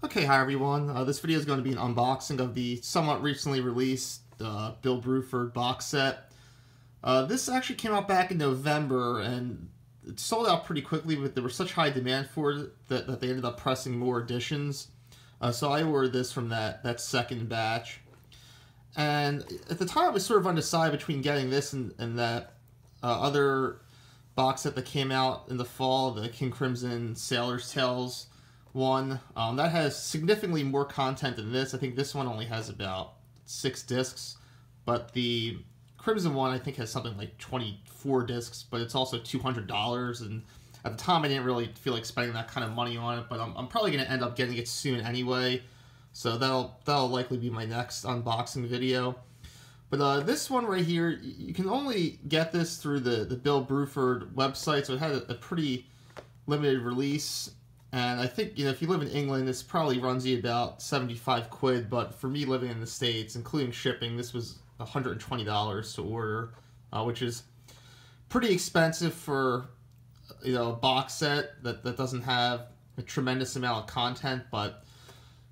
Okay, hi everyone. This video is going to be an unboxing of the somewhat recently released Bill Bruford box set. This actually came out back in November and it sold out pretty quickly, but there was such high demand for it that they ended up pressing more editions. So I ordered this from that second batch. And at the time I was sort of undecided between getting this and that other box set that came out in the fall, the King Crimson Sailor's Tales one. That has significantly more content than this. I think this one only has about 6 discs, but the Crimson one I think has something like 24 discs, but it's also $200, and at the time I didn't really feel like spending that kind of money on it, but I'm probably going to end up getting it soon anyway, so that'll likely be my next unboxing video. But this one right here, you can only get this through the Bill Bruford website, so it had a pretty limited release. And I think, if you live in England, this probably runs you about 75 quid, but for me living in the States, including shipping, this was $120 to order, which is pretty expensive for, a box set that doesn't have a tremendous amount of content, but,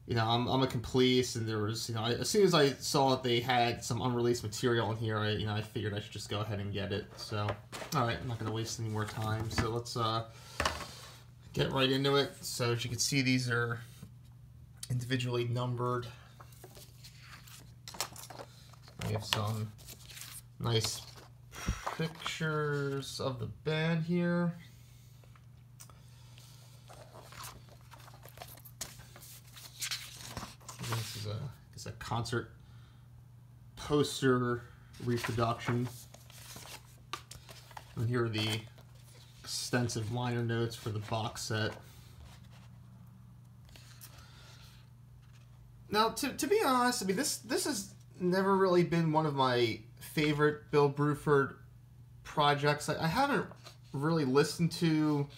I'm a completist, and there was, as soon as I saw that they had some unreleased material in here, I figured I should just go ahead and get it. So, alright, I'm not going to waste any more time, so let's, get right into it. So as you can see, these are individually numbered. We have some nice pictures of the band here. This is a concert poster reproduction. And here are the extensive liner notes for the box set. Now, to be honest, this has never really been one of my favorite Bill Bruford projects. I haven't really listened to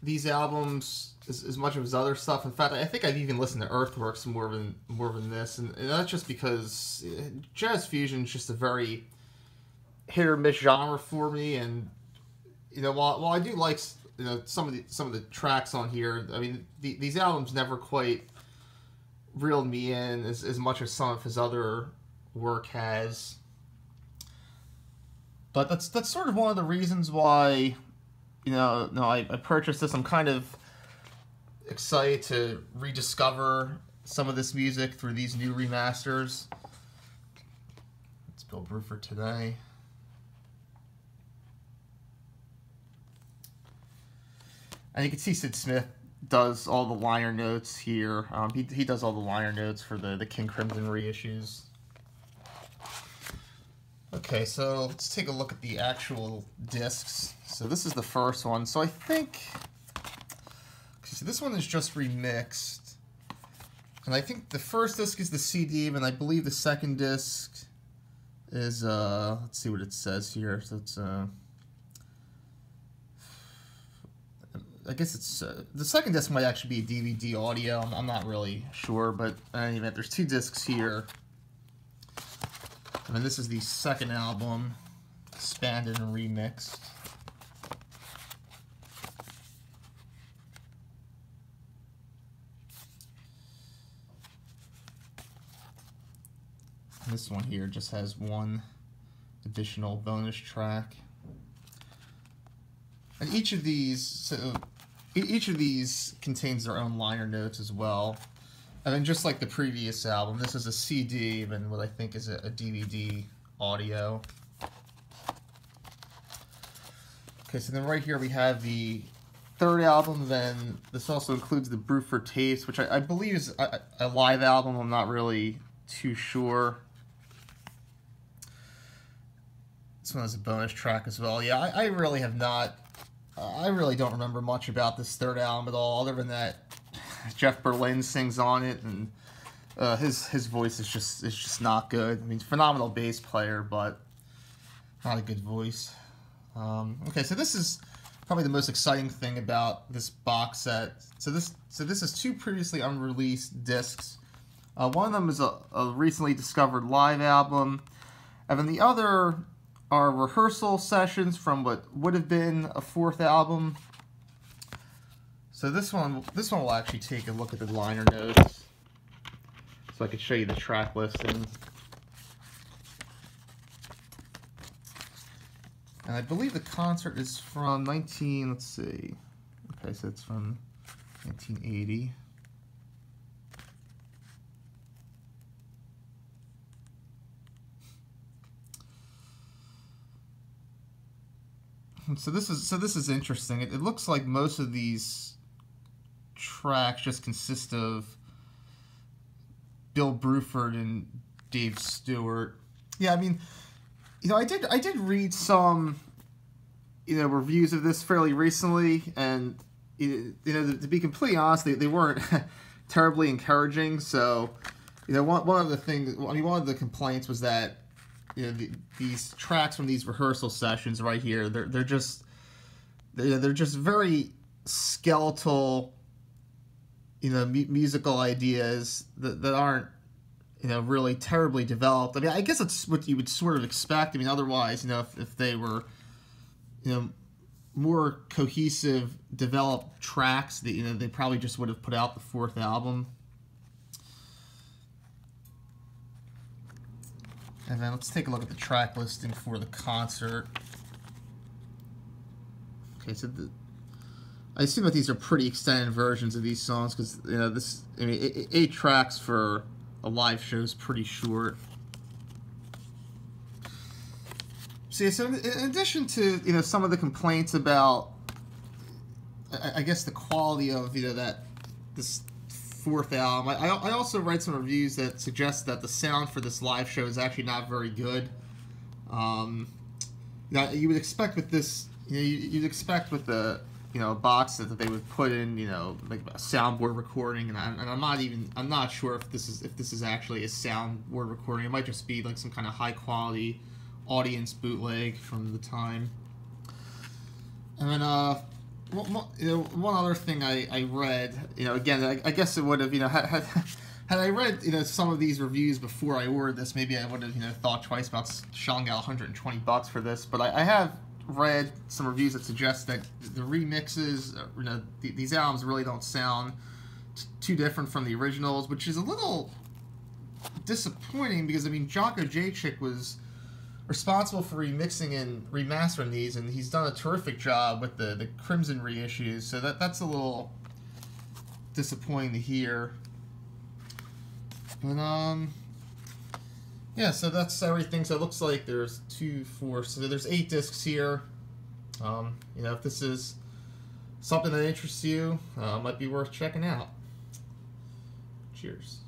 these albums as much of his other stuff. In fact, I think I've even listened to Earthworks more than this, and that's just because jazz fusion is just a very hit or miss genre for me. And while I do like some of the tracks on here, I mean these albums never quite reeled me in as much as some of his other work has. But that's sort of one of the reasons why I purchased this. I'm kind of excited to rediscover some of this music through these new remasters. It's Bill Bruford today. And you can see Sid Smith does all the liner notes here. He does all the liner notes for the King Crimson reissues. Okay, so let's take a look at the actual discs. So this is the first one. So I think, see, this one is just remixed. And I think the first disc is the CD, and I believe the second disc is, let's see what it says here. So it's, I guess it's the second disc might actually be a DVD audio. I'm not really sure, but in any event, there's 2 discs here. And this is the second album, expanded and remixed. And this one here just has 1 additional bonus track. And each of these contains their own liner notes as well. And then just like the previous album, this is a CD and what I think is a DVD audio. Okay, so then right here we have the third album. Then this also includes the Bruford tapes, which I believe is a live album. I'm not really too sure. This one has a bonus track as well. Yeah, I really have not. I really don't remember much about this third album at all, other than that Jeff Berlin sings on it, and his voice is just not good. I mean, phenomenal bass player, but not a good voice. Okay, so this is probably the most exciting thing about this box set. So this is 2 previously unreleased discs. One of them is a recently discovered live album, and then the other are rehearsal sessions from what would have been a 4th album. So this one will actually take a look at the liner notes, so I could show you the track listing. And I believe the concert is from let's see. Okay, so it's from 1980. So this is interesting. It looks like most of these tracks just consist of Bill Bruford and Dave Stewart. Yeah, I mean, I did read some, reviews of this fairly recently, and to be completely honest, they weren't terribly encouraging. So, one of the things, one of the complaints was that these tracks from these rehearsal sessions right here, they're just very skeletal, musical ideas that aren't really terribly developed. I mean, I guess it's what you would sort of expect. I mean, otherwise, if they were, more cohesive, developed tracks, that they probably just would have put out the fourth album. And then let's take a look at the track listing for the concert. Okay, so I assume that these are pretty extended versions of these songs, because 8 tracks for a live show is pretty short. So in addition to some of the complaints about, I guess, the quality of this fourth album, I also read some reviews that suggest that the sound for this live show is actually not very good. Now you would expect with this, you'd expect with the box set that they would put in like a soundboard recording, and I'm not sure if this is actually a soundboard recording. It might just be like some kind of high quality audience bootleg from the time. And then one other thing I read, again, I guess it would have, had I read, some of these reviews before I ordered this, maybe I would have, thought twice about shelling out $120 for this. But I have read some reviews that suggest that the remixes, these albums really don't sound too different from the originals, which is a little disappointing because, Jocko Jacek was responsible for remixing and remastering these, and he's done a terrific job with the Crimson reissues, so that's a little disappointing to hear. But yeah, so that's everything. So it looks like there's 2, 4, so there's 8 discs here. If this is something that interests you, might be worth checking out. Cheers.